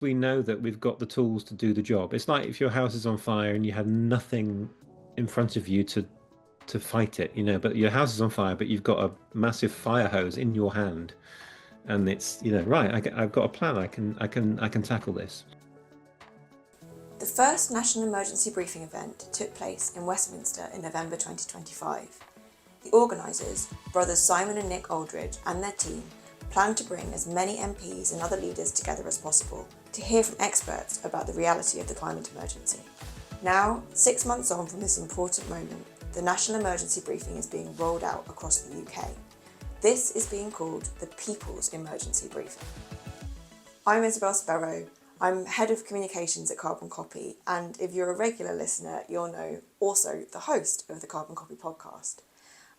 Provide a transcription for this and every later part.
we know that we've got the tools to do the job. It's like if your house is on fire and you have nothing in front of you to fight it, but your house is on fire, but you've got a massive fire hose in your hand, and it's, right, I've got a plan. I can tackle this. The first National Emergency Briefing event took place in Westminster in November 2025. The organisers, brothers Simon and Nick Oldridge, and their team planned to bring as many MPs and other leaders together as possible to hear from experts about the reality of the climate emergency. Now, 6 months on from this important moment, the National Emergency Briefing is being rolled out across the UK. This is being called the People's Emergency Briefing. I'm Isabelle Sparrow. I'm Head of Communications at Carbon Copy, and if you're a regular listener, you'll know also the host of the Carbon Copy podcast.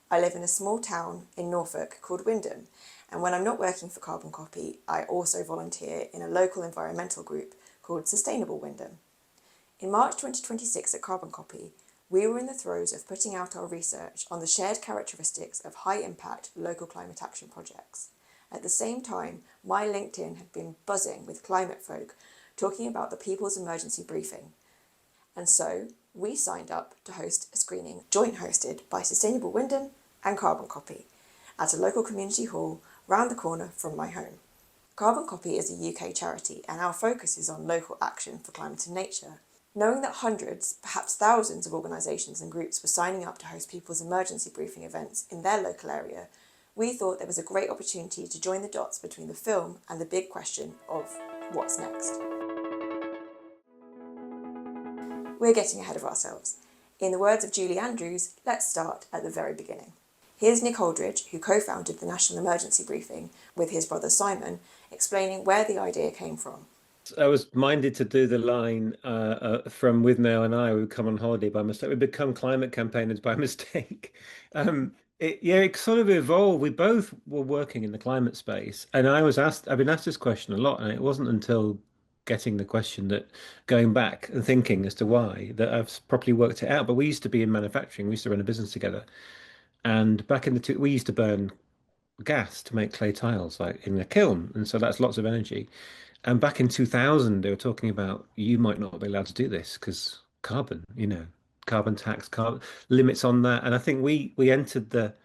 I live in a small town in Norfolk called Wymondham, and when I'm not working for Carbon Copy, I also volunteer in a local environmental group called Sustainable Wymondham. In March 2026 at Carbon Copy, we were in the throes of putting out our research on the shared characteristics of high-impact local climate action projects. At the same time, my LinkedIn had been buzzing with climate folk talking about the People's Emergency Briefing. And so we signed up to host a screening joint hosted by Sustainable Wymondham and Carbon Copy at a local community hall round the corner from my home. Carbon Copy is a UK charity, and our focus is on local action for climate and nature. Knowing that hundreds, perhaps thousands of organisations and groups were signing up to host People's Emergency Briefing events in their local area, we thought there was a great opportunity to join the dots between the film and the big question of what's next. We're getting ahead of ourselves. In the words of Julie Andrews, let's start at the very beginning. Here's Nick Oldridge, who co-founded the National Emergency Briefing with his brother Simon, explaining where the idea came from. I was minded to do the line from With Now and I, we would come on holiday by mistake. We become climate campaigners by mistake. It sort of evolved. We both were working in the climate space, and I've been asked this question a lot, and it wasn't until getting the question that going back and thinking as to why that I've properly worked it out. But we used to be in manufacturing. We used to run a business together, and back in we used to burn gas to make clay tiles, like in a kiln, and so that's lots of energy. And back in 2000, they were talking about you might not be allowed to do this because carbon, carbon tax, carbon limits on that. And I think we entered the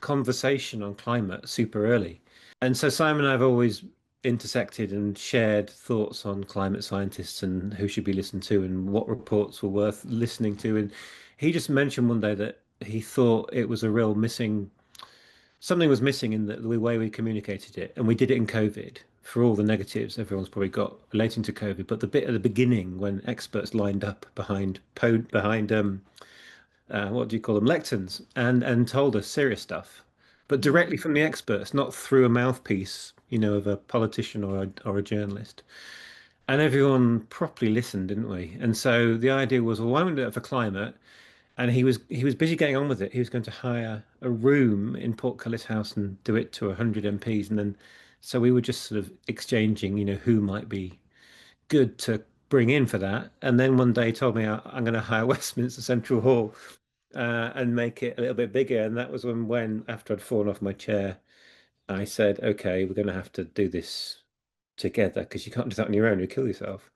conversation on climate super early. And so Simon and I have always intersected and shared thoughts on climate scientists and who should be listened to and what reports were worth listening to. And he just mentioned one day that he thought it was a real missing something was missing in the way we communicated it, and we did it in COVID for all the negatives everyone's probably got relating to COVID. But the bit at the beginning when experts lined up behind what do you call them, lecterns, and told us serious stuff, but directly from the experts, not through a mouthpiece, of a politician or a journalist. And everyone properly listened, didn't we? And so the idea was, well, why don't we do it for climate? And he was busy getting on with it. He was going to hire a room in Portcullis House and do it to 100 MPs, and then so we were just sort of exchanging, who might be good to bring in for that. And then one day he told me I'm going to hire Westminster Central Hall and make it a little bit bigger. And that was when after I'd fallen off my chair, I said, "Okay, we're going to have to do this together because you can't do that on your own. You kill yourself."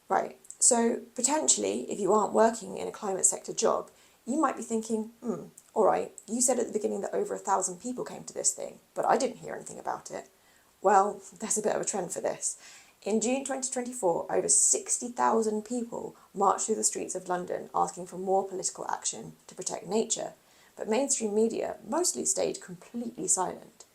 Right, so potentially, if you aren't working in a climate sector job, you might be thinking, all right, you said at the beginning that over 1,000 people came to this thing, but I didn't hear anything about it. Well, there's a bit of a trend for this. In June 2024, over 60,000 people marched through the streets of London asking for more political action to protect nature, but mainstream media mostly stayed completely silent.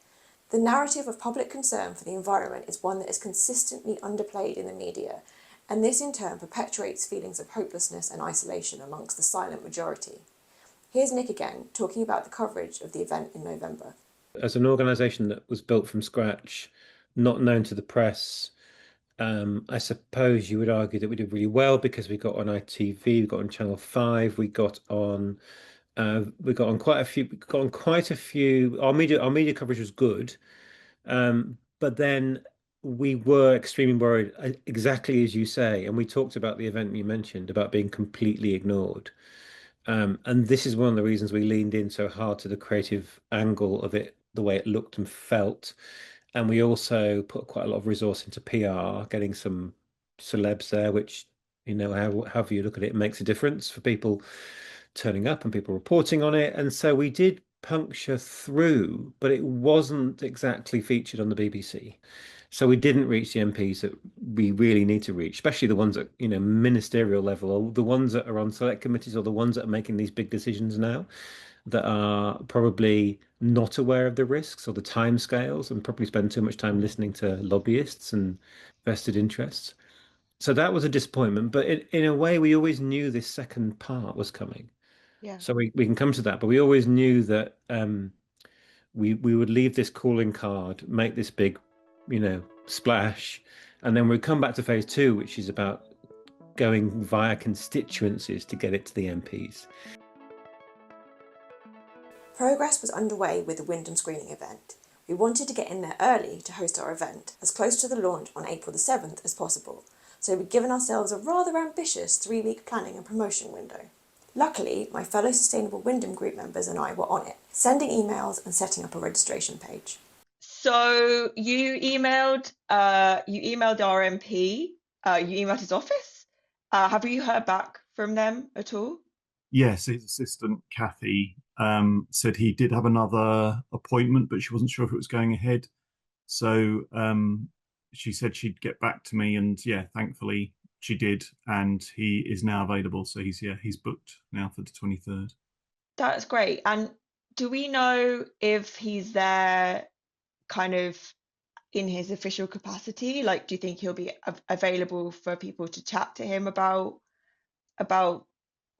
The narrative of public concern for the environment is one that is consistently underplayed in the media, and this in turn perpetuates feelings of hopelessness and isolation amongst the silent majority. Here's Nick again, talking about the coverage of the event in November. As an organisation that was built from scratch, not known to the press, I suppose you would argue that we did really well because we got on ITV, we got on Channel 5, we got on quite a few, we got on quite a few. Our media coverage was good, but then we were extremely worried, exactly as you say, and we talked about the event you mentioned about being completely ignored. And this is one of the reasons we leaned in so hard to the creative angle of it, the way it looked and felt. And we also put quite a lot of resource into PR, getting some celebs there, which, however you look at it, makes a difference for people turning up and people reporting on it. And so we did puncture through, but it wasn't exactly featured on the BBC. So we didn't reach the MPs that we really need to reach, especially the ones at, ministerial level, or the ones that are on select committees, or the ones that are making these big decisions now, that are probably not aware of the risks or the timescales, and probably spend too much time listening to lobbyists and vested interests. So that was a disappointment. But in a way, we always knew this second part was coming. Yeah. So we can come to that, but we always knew that we would leave this calling card, make this big, splash, and then we'd come back to phase two, which is about going via constituencies to get it to the MPs. Progress was underway with the Wymondham screening event. We wanted to get in there early to host our event, as close to the launch on April the 7th as possible, so we'd given ourselves a rather ambitious 3-week planning and promotion window. Luckily, my fellow Sustainable Wymondham group members and I were on it, sending emails and setting up a registration page. So you emailed our MP, you emailed his office. Have you heard back from them at all? Yes, his assistant Kathy said he did have another appointment, but she wasn't sure if it was going ahead. So she said she'd get back to me, and yeah, thankfully she did, and he is now available. So he's booked now for the 23rd. That's great. And do we know if he's there kind of in his official capacity? Like, do you think he'll be available for people to chat to him about?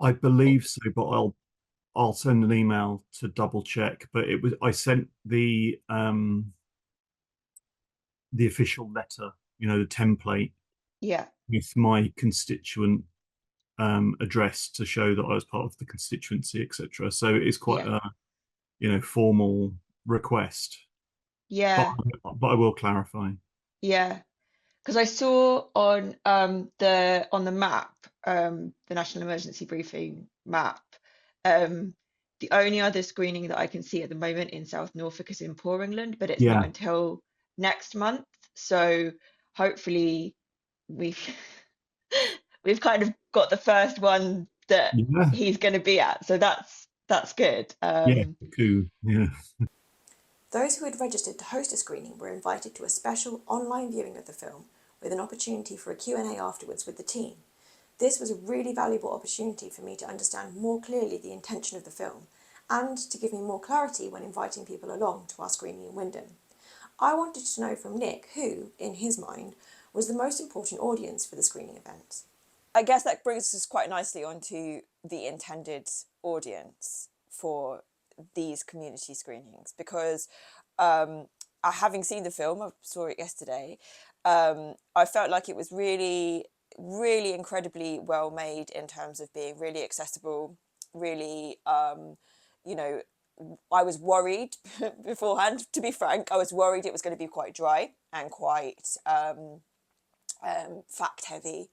I believe so, but I'll send an email to double check. But I sent the official letter, the template Yeah, with my constituent address to show that I was part of the constituency, etc. So it's quite yeah, a formal request. But yeah, but I will clarify. yeah. Because I saw on the map, the National Emergency Briefing map, um, the only other screening that I can see at the moment in South Norfolk is in Poor England, but it's not Yeah, until next month. So hopefully we've we've kind of got the first one that yeah, he's going to be at. So that's good. yeah. Cool. Yeah. Those who had registered to host a screening were invited to a special online viewing of the film with an opportunity for a Q&A afterwards with the team. This was a really valuable opportunity for me to understand more clearly the intention of the film and to give me more clarity when inviting people along to our screening in Wymondham. I wanted to know from Nick who, in his mind, was the most important audience for the screening event. I guess that brings us quite nicely onto the intended audience for these community screenings, because having seen the film, I saw it yesterday, I felt like it was really, really incredibly well made in terms of being really accessible, really, I was worried beforehand, to be frank. I was worried it was going to be quite dry and quite fact heavy.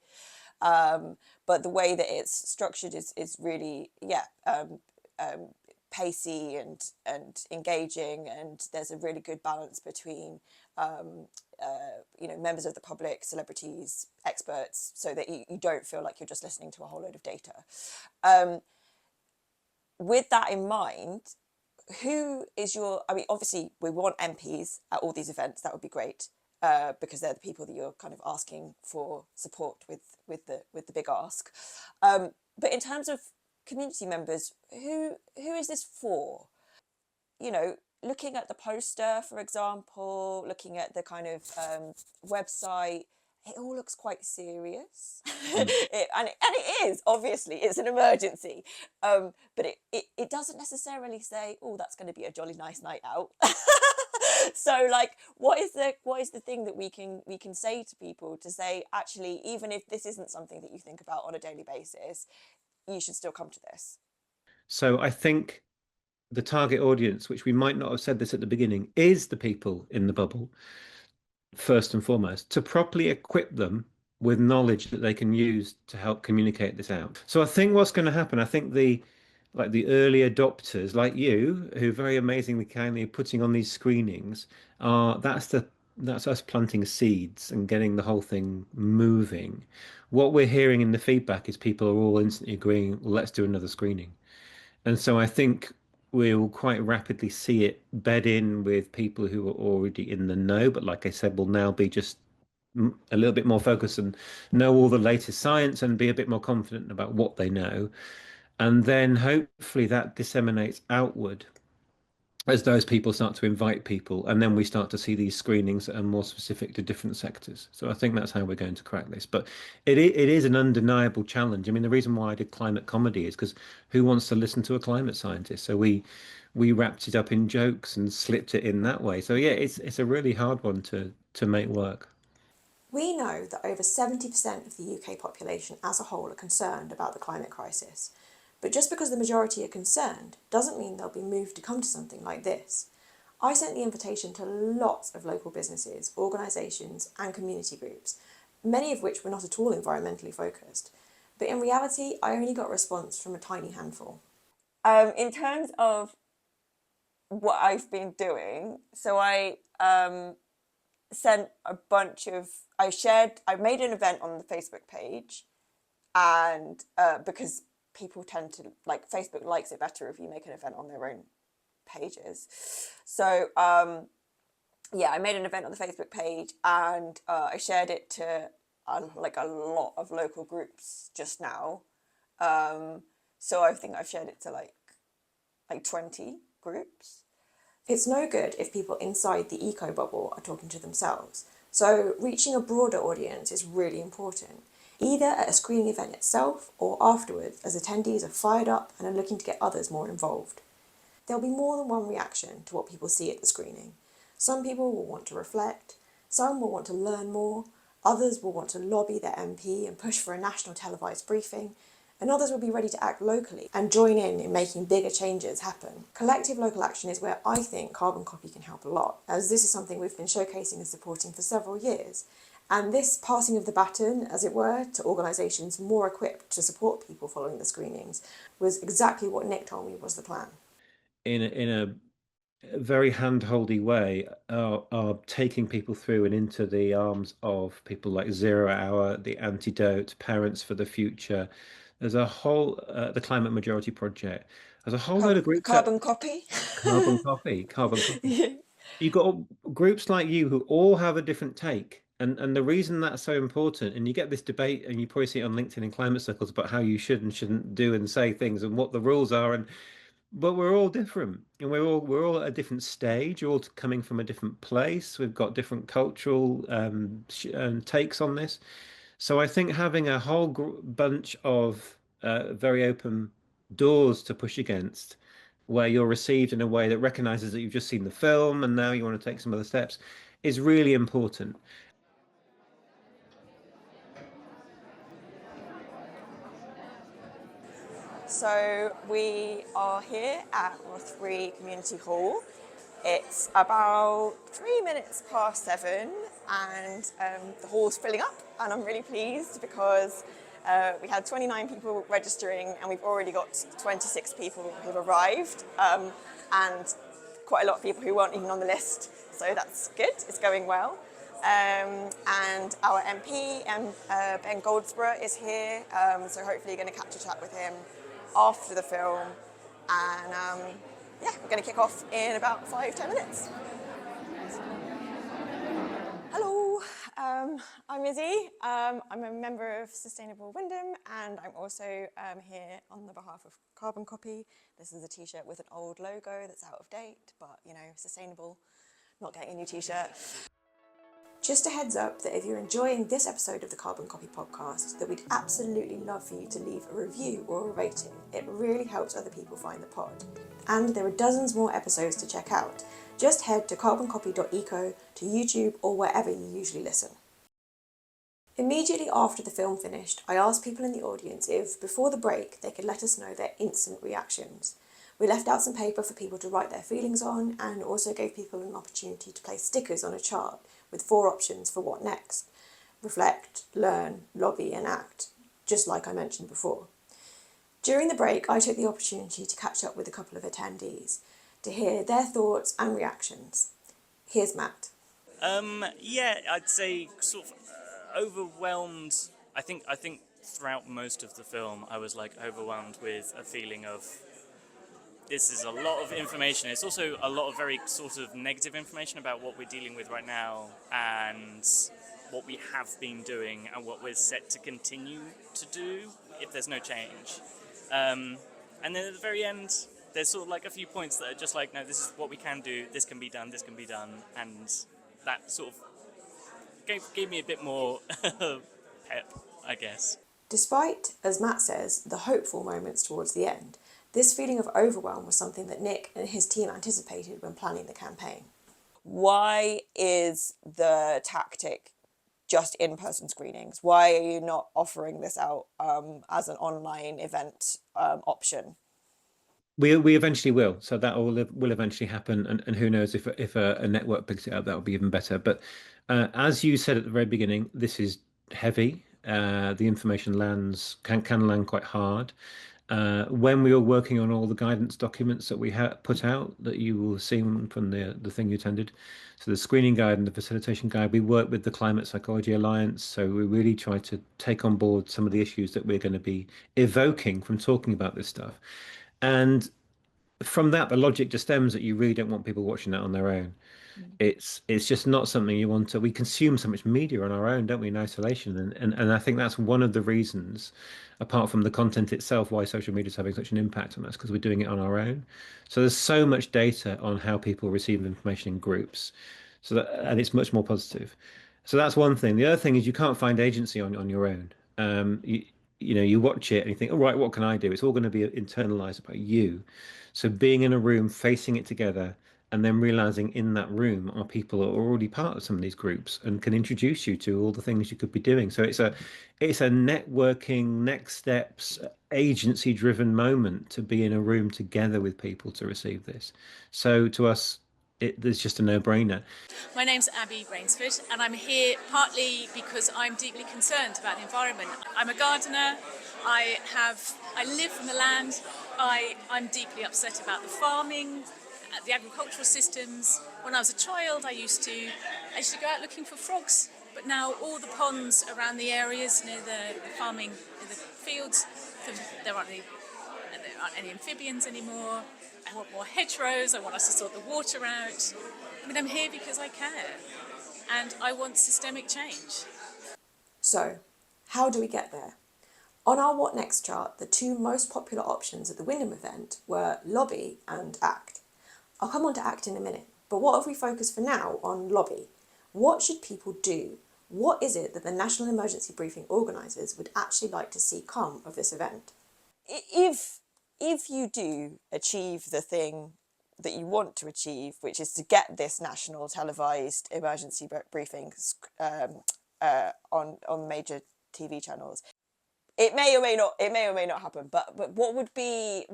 But the way that it's structured is really, pacey and engaging, and there's a really good balance between members of the public, celebrities, experts, so that you don't feel like you're just listening to a whole load of data. With that in mind, who is I mean, obviously we want MPs at all these events. That would be great, because they're the people that you're kind of asking for support with the big ask. But in terms of community members, who is this for? Looking at the poster, for example, looking at the kind of website, it all looks quite serious. And it is, obviously, it's an emergency. But it doesn't necessarily say, oh, that's going to be a jolly nice night out. So, like, what is the thing that we can say to people to say, actually, even if this isn't something that you think about on a daily basis, you should still come to this? So I think the target audience, which we might not have said this at the beginning, is the people in the bubble, first and foremost, to properly equip them with knowledge that they can use to help communicate this out. So I think what's going to happen, I think the early adopters like you, who very amazingly kindly are putting on these screenings, that's that's us planting seeds and getting the whole thing moving. What we're hearing in the feedback is people are all instantly agreeing, well, let's do another screening. And so I think we'll quite rapidly see it bed in with people who are already in the know, but like I said, will now be just a little bit more focused and know all the latest science and be a bit more confident about what they know. And then hopefully that disseminates outward as those people start to invite people, and then we start to see these screenings that are more specific to different sectors. So I think that's how we're going to crack this. But it is an undeniable challenge. I mean, the reason why I did climate comedy is because who wants to listen to a climate scientist? So we wrapped it up in jokes and slipped it in that way. So yeah, it's a really hard one to make work. We know that over 70% of the UK population as a whole are concerned about the climate crisis. But just because the majority are concerned doesn't mean they'll be moved to come to something like this. I sent the invitation to lots of local businesses, organisations and community groups, many of which were not at all environmentally focused. But in reality, I only got a response from a tiny handful. In terms of what I've been doing, so I sent a bunch of, I made an event on the Facebook page, and because people tend to, like, Facebook likes it better if you make an event on their own pages. So yeah, I made an event on the Facebook page, and I shared it to like a lot of local groups just now. So I think I've shared it to like 20 groups. It's no good if people inside the eco bubble are talking to themselves. So reaching a broader audience is really important, either at a screening event itself or afterwards as attendees are fired up and are looking to get others more involved. There'll be more than one reaction to what people see at the screening. Some people will want to reflect, some will want to learn more, others will want to lobby their MP and push for a national televised briefing, and others will be ready to act locally and join in making bigger changes happen. Collective local action is where I think Carbon Copy can help a lot, as this is something we've been showcasing and supporting for several years. And this passing of the baton, as it were, to organisations more equipped to support people following the screenings was exactly what Nick told me was the plan. In a very hand-holdy way are taking people through and into the arms of people like Zero Hour, The Antidote, Parents for the Future. There's a whole the Climate Majority Project. There's a whole load of groups that Carbon Copy. carbon copy. Yeah. You've got groups like you who all have a different take. And the reason that's so important, and you get this debate, and you probably see it on LinkedIn and climate circles about how you should and shouldn't do and say things and what the rules are, and but we're all different, and we're all at a different stage, all coming from a different place. We've got different cultural takes on this. So I think having a whole bunch of very open doors to push against, where you're received in a way that recognizes that you've just seen the film and now you want to take some other steps, is really important. So we are here at Rothbury Community Hall. It's about 3 minutes past 7, and the hall's filling up, and I'm really pleased because we had 29 people registering and we've already got 26 people who've arrived, and quite a lot of people who weren't even on the list, so that's good, it's going well. And our MP, Ben Goldsborough, is here, so hopefully you're going to catch a chat with him after the film, and yeah, we're going to kick off in about 5-10 minutes. Hello, I'm Izzy. I'm a member of Sustainable Wymondham, and I'm also here on the behalf of Carbon Copy. This is a t-shirt with an old logo that's out of date, but you know, sustainable, not getting a new t-shirt. Just a heads up that if you're enjoying this episode of the Carbon Copy podcast, that we'd absolutely love for you to leave a review or a rating. It really helps other people find the pod. And there are dozens more episodes to check out. Just head to carboncopy.eco, to YouTube, or wherever you usually listen. Immediately after the film finished, I asked people in the audience if, before the break, they could let us know their instant reactions. We left out some paper for people to write their feelings on, and also gave people an opportunity to place stickers on a chart with 4 options for what next: reflect, learn, lobby and act, just like I mentioned before. During the break, I took the opportunity to catch up with a couple of attendees to hear their thoughts and reactions. Here's Matt. Yeah, I'd say sort of overwhelmed. I think throughout most of the film, I was like overwhelmed with a feeling of this is a lot of information. It's also a lot of very sort of negative information about what we're dealing with right now and what we have been doing and what we're set to continue to do if there's no change. Um, and then at the very end, there's sort of like a few points that are just like, no, this is what we can do, this can be done, this can be done, and that sort of gave me a bit more pep, I guess. Despite, as Matt says, the hopeful moments towards the end, this feeling of overwhelm was something that Nick and his team anticipated when planning the campaign. Why is the tactic just in-person screenings? Why are you not offering this out as an online event option? We eventually will, so that will eventually happen, and who knows if a network picks it up, that will be even better. But as you said at the very beginning, this is heavy. The information can land quite hard. When we were working on all the guidance documents that we had put out, that you will see from the thing you attended, so the screening guide and the facilitation guide, we worked with the Climate Psychology Alliance. So we really try to take on board some of the issues that we're going to be evoking from talking about this stuff. And from that, the logic just stems that you really don't want people watching that on their own. It's just not something you want to. We consume so much media on our own, don't we, in isolation? And I think that's one of the reasons, apart from the content itself, why social media is having such an impact on us, because we're doing it on our own. So there's so much data on how people receive information in groups. And it's much more positive. So that's one thing. The other thing is you can't find agency on your own. You watch it and you think, all right, what can I do? It's all going to be internalized by you. So being in a room, facing it together, and then realizing in that room are people who are already part of some of these groups and can introduce you to all the things you could be doing. So it's a networking, next steps, agency driven moment to be in a room together with people to receive this. So to us, there's just a no-brainer. My name's Abby Rainsford, and I'm here partly because I'm deeply concerned about the environment. I'm a gardener. I live from the land. I'm deeply upset about the farming, the agricultural systems. When I was a child, I used to go out looking for frogs, but now all the ponds around the areas near the farming, near the fields, there aren't any amphibians anymore. I want more hedgerows. I want us to sort the water out. I mean, I'm here because I care, and I want systemic change. So, how do we get there? On our What Next chart, the two most popular options at the Wymondham event were lobby and act. I'll come on to act in a minute, but what if we focus for now on lobby? What should people do? What is it that the National Emergency Briefing organisers would actually like to see come of this event? If you do achieve the thing that you want to achieve, which is to get this national televised emergency briefings on major TV channels, it may or may not happen. But what would be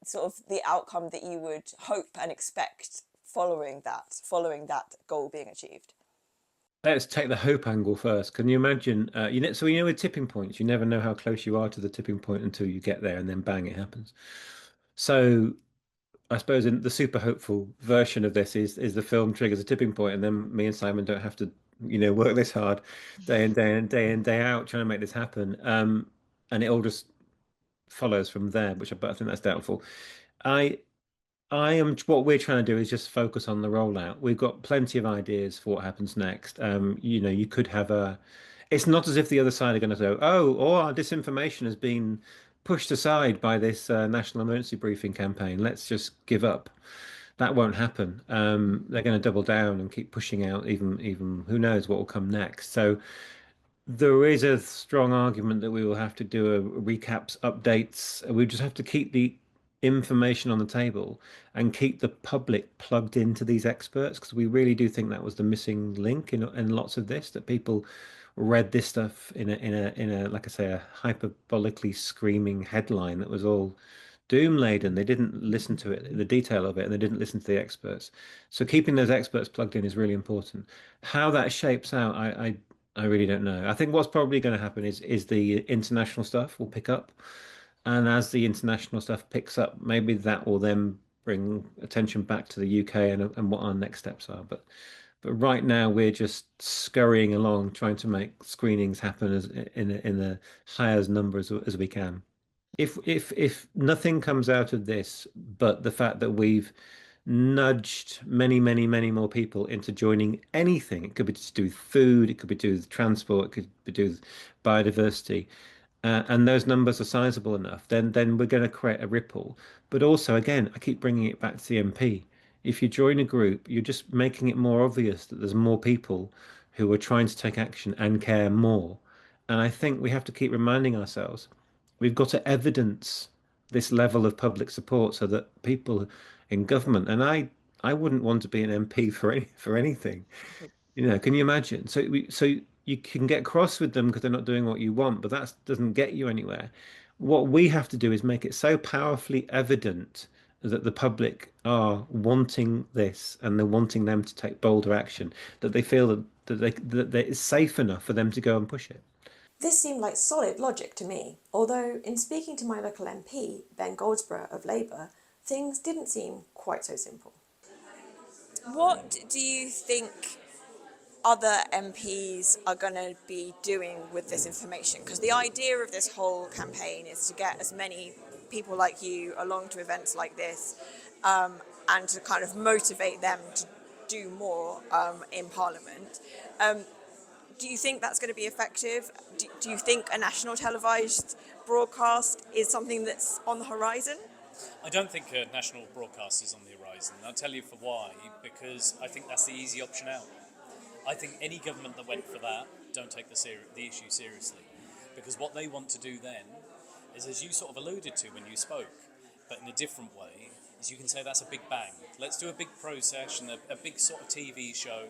sort of the outcome that you would hope and expect following that goal being achieved? Let's take the hope angle first. Can you imagine? With tipping points, you never know how close you are to the tipping point until you get there, and then bang, it happens. So I suppose in the super hopeful version of this is the film triggers a tipping point, and then me and Simon don't have to, work this hard day in, day in, day in, day out trying to make this happen. And it all just follows from there, but I think that's doubtful. I what we're trying to do is just focus on the rollout. We've got plenty of ideas for what happens next. You could have it's not as if the other side are going to say, oh, all our disinformation has been pushed aside by this national emergency briefing campaign. Let's just give up. That won't happen. They're going to double down and keep pushing out even who knows what will come next. So there is a strong argument that we will have to do a recaps, updates. We just have to keep the information on the table and keep the public plugged into these experts, because we really do think that was the missing link in lots of this, that people read this stuff in a like I say, a hyperbolically screaming headline that was all doom laden. They didn't listen to it, the detail of it, and they didn't listen to the experts. So keeping those experts plugged in is really important. How that shapes out, I really don't know. I think what's probably going to happen is the international stuff will pick up, and as the international stuff picks up, maybe that will then bring attention back to the UK and what our next steps are. But But right now we're just scurrying along, trying to make screenings happen as in the highest numbers as we can. If nothing comes out of this, but the fact that we've nudged many more people into joining anything, it could be to do with food, it could be to do with transport, it could be to do with biodiversity, and those numbers are sizable enough, then we're going to create a ripple. But also, again, I keep bringing it back to the MP. If you join a group, you're just making it more obvious that there's more people who are trying to take action and care more. And I think we have to keep reminding ourselves we've got to evidence this level of public support so that people in government, and I wouldn't want to be an MP for anything. Can you imagine? So you can get cross with them because they're not doing what you want, but that doesn't get you anywhere. What we have to do is make it so powerfully evident that the public are wanting this and they're wanting them to take bolder action, that they feel that it's safe enough for them to go and push it. This seemed like solid logic to me, although in speaking to my local MP, Ben Goldsborough of Labour, things didn't seem quite so simple. What do you think other MPs are going to be doing with this information? Because the idea of this whole campaign is to get as many people like you along to events like this, and to kind of motivate them to do more in Parliament. Do you think that's going to be effective? Do you think a national televised broadcast is something that's on the horizon? I don't think a national broadcast is on the horizon. I'll tell you for why, because I think that's the easy option out. I think any government that went for that don't take the issue seriously, because what they want to do then is, as you sort of alluded to when you spoke, but in a different way, is you can say that's a big bang. Let's do a big process and a big sort of TV show,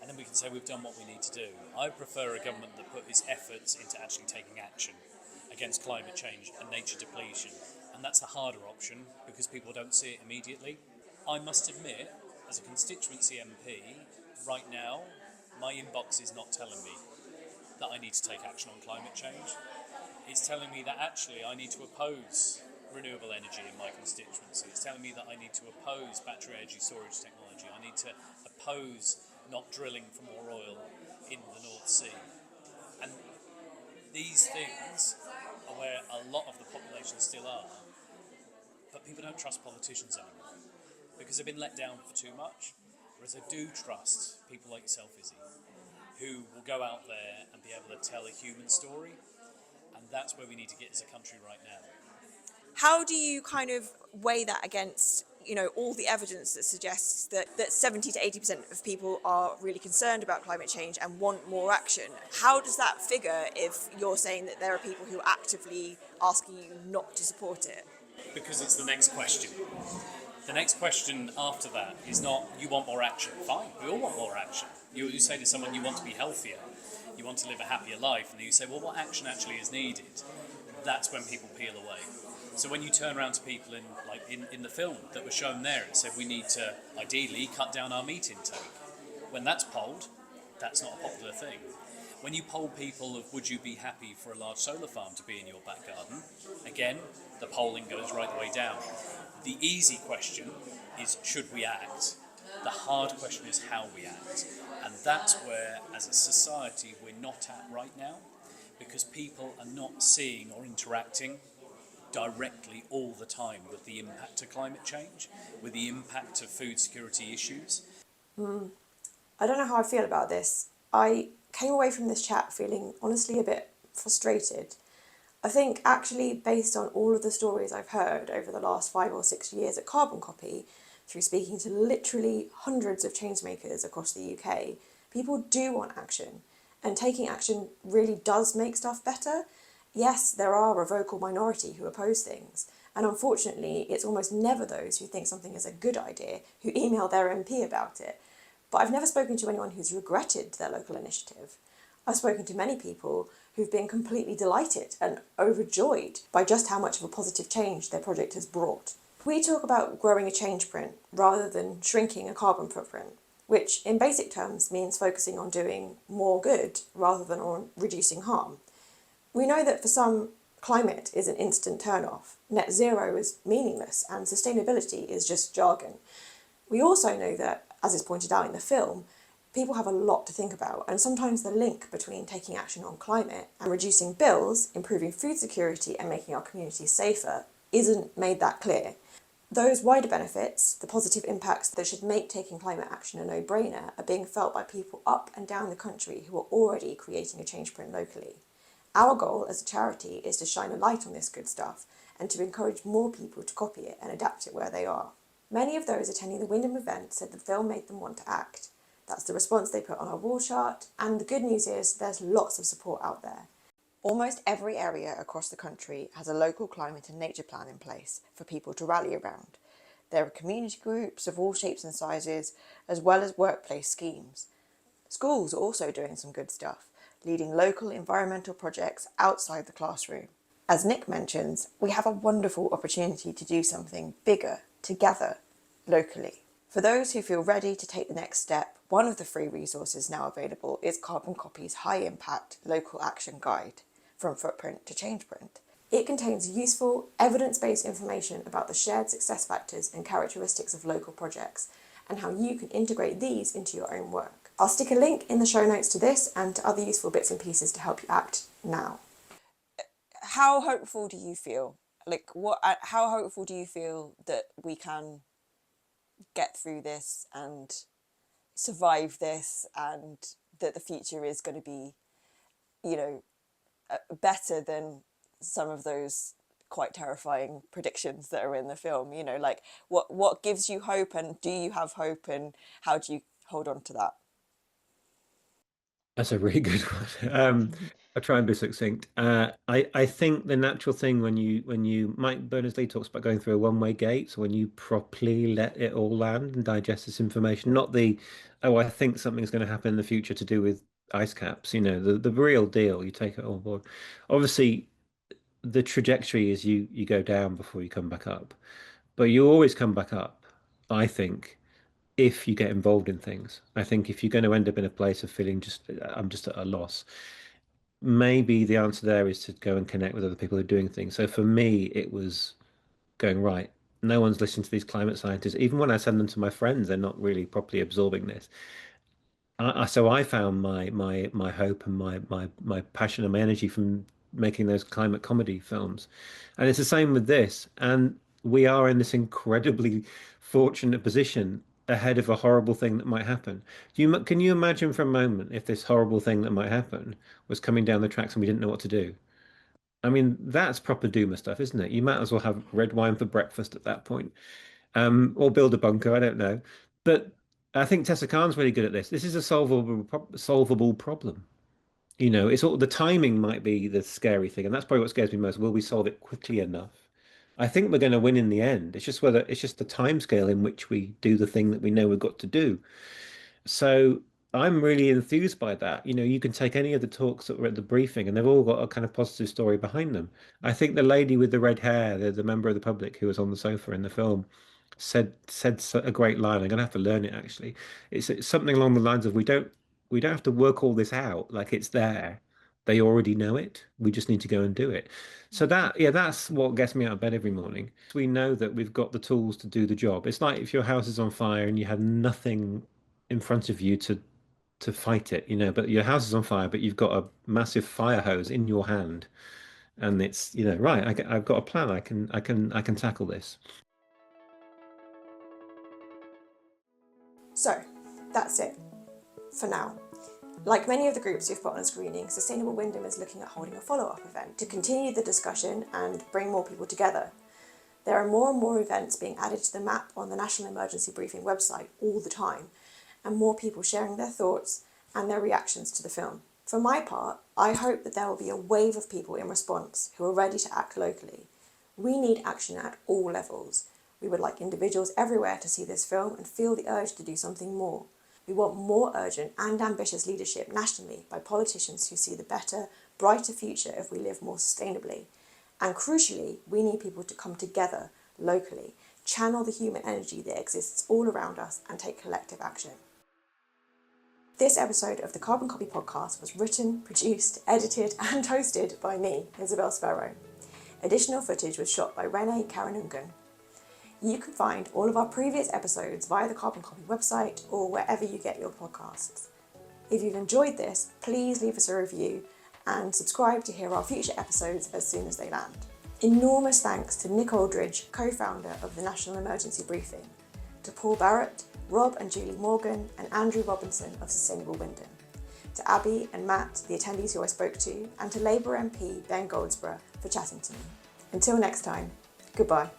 and then we can say we've done what we need to do. I prefer a government that put its efforts into actually taking action against climate change and nature depletion, and that's the harder option because people don't see it immediately. I must admit, as a constituency MP, right now, my inbox is not telling me that I need to take action on climate change. It's telling me that actually I need to oppose renewable energy in my constituency. It's telling me that I need to oppose battery energy storage technology. I need to oppose not drilling for more oil in the North Sea. And these things are where a lot of the population still are. But people don't trust politicians anymore because they've been let down for too much. Whereas I do trust people like yourself, Izzy, who will go out there and be able to tell a human story. And that's where we need to get as a country right now. How do you kind of weigh that against, all the evidence that suggests that 70 to 80% of people are really concerned about climate change and want more action? How does that figure if you're saying that there are people who are actively asking you not to support it? Because it's the next question. The next question after that is not, you want more action. Fine, we all want more action. You say to someone, you want to be healthier, you want to live a happier life, and then you say, well, what action actually is needed? That's when people peel away. So when you turn around to people in the film that was shown there, it said we need to ideally cut down our meat intake. When that's polled, that's not a popular thing. When you poll people of would you be happy for a large solar farm to be in your back garden, again, the polling goes right the way down. The easy question is should we act? The hard question is how we act. And that's where, as a society, we're not at right now, because people are not seeing or interacting directly all the time with the impact of climate change, with the impact of food security issues. I don't know how I feel about this. I came away from this chat feeling honestly a bit frustrated. I think actually based on all of the stories I've heard over the last 5 or 6 years at Carbon Copy, through speaking to literally hundreds of changemakers across the UK, people do want action, and taking action really does make stuff better. Yes, there are a vocal minority who oppose things, and unfortunately it's almost never those who think something is a good idea who email their MP about it. But I've never spoken to anyone who's regretted their local initiative. I've spoken to many people who've been completely delighted and overjoyed by just how much of a positive change their project has brought. We talk about growing a change print rather than shrinking a carbon footprint, which in basic terms means focusing on doing more good rather than on reducing harm. We know that for some, climate is an instant turn-off, net zero is meaningless, and sustainability is just jargon. We also know that, as is pointed out in the film, People have a lot to think about, and sometimes the link between taking action on climate and reducing bills, improving food security and making our communities safer isn't made that clear. Those wider benefits, the positive impacts that should make taking climate action a no-brainer, are being felt by people up and down the country who are already creating a change print locally. Our goal as a charity is to shine a light on this good stuff and to encourage more people to copy it and adapt it where they are. Many of those attending the Wymondham event said the film made them want to act. That's the response they put on our wall chart, and the good news is there's lots of support out there. Almost every area across the country has a local climate and nature plan in place for people to rally around. There are community groups of all shapes and sizes, as well as workplace schemes. Schools are also doing some good stuff, leading local environmental projects outside the classroom. As Nick mentions, we have a wonderful opportunity to do something bigger, together, locally. For those who feel ready to take the next step, one of the free resources now available is Carbon Copy's High Impact Local Action Guide, From Footprint to Change Print. It contains useful, evidence-based information about the shared success factors and characteristics of local projects, and how you can integrate these into your own work. I'll stick a link in the show notes to this and to other useful bits and pieces to help you act now. How hopeful do you feel? How hopeful do you feel that we can get through this and survive this, and that the future is going to be, better than some of those quite terrifying predictions that are in the film? What gives you hope, and do you have hope, and how do you hold on to that? That's a really good one. I'll try and be succinct. I think the natural thing when you Mike Berners-Lee talks about going through a one-way gate, so when you properly let it all land and digest this information, not the, oh, I think something's going to happen in the future to do with ice caps, the real deal, you take it all board. Obviously, the trajectory is you go down before you come back up, but you always come back up, I think, if you get involved in things. I think if you're going to end up in a place of feeling I'm just at a loss, maybe the answer there is to go and connect with other people who are doing things. So for me, it was going, right, no one's listening to these climate scientists. Even when I send them to my friends, they're not really properly absorbing this. So I found my hope and my passion and my energy from making those climate comedy films, and it's the same with this. And we are in this incredibly fortunate position ahead of a horrible thing that might happen. Can you imagine for a moment if this horrible thing that might happen was coming down the tracks and we didn't know what to do? I mean, that's proper doomer stuff, isn't it? You might as well have red wine for breakfast at that point, or build a bunker. I don't know, but I think Tessa Khan's really good at this. This is a solvable problem. It's all the timing might be the scary thing, and that's probably what scares me most. Will we solve it quickly enough? I think we're going to win in the end. It's just the time scale in which we do the thing that we know we've got to do. So I'm really enthused by that. You can take any of the talks that were at the briefing, and they've all got a kind of positive story behind them. I think the lady with the red hair, the member of the public who was on the sofa in the film, said a great line. I'm going to have to learn it actually. It's something along the lines of we don't have to work all this out. Like, it's there. They already know it. We just need to go and do it. So that's what gets me out of bed every morning. We know that we've got the tools to do the job. It's like if your house is on fire and you have nothing in front of you to fight it, but your house is on fire, but you've got a massive fire hose in your hand, and it's, right, I've got a plan. I can tackle this. So, that's it for now. Like many of the groups who've put on a screening, Sustainable Wymondham is looking at holding a follow-up event to continue the discussion and bring more people together. There are more and more events being added to the map on the National Emergency Briefing website all the time, and more people sharing their thoughts and their reactions to the film. For my part, I hope that there will be a wave of people in response who are ready to act locally. We need action at all levels. We would like individuals everywhere to see this film and feel the urge to do something more. We want more urgent and ambitious leadership nationally by politicians who see the better, brighter future if we live more sustainably. And crucially, we need people to come together locally, channel the human energy that exists all around us, and take collective action. This episode of the Carbon Copy podcast was written, produced, edited and hosted by me, Isabelle Sparrow. Additional footage was shot by Renee Karanungan. You can find all of our previous episodes via the Carbon Copy website or wherever you get your podcasts. If you've enjoyed this, please leave us a review and subscribe to hear our future episodes as soon as they land. Enormous thanks to Nick Oldridge, co-founder of the National Emergency Briefing, to Paul Barrett, Rob and Julie Morgan, and Andrew Robinson of Sustainable Wymondham, to Abby and Matt, the attendees who I spoke to, and to Labour MP Ben Goldsborough for chatting to me. Until next time, goodbye.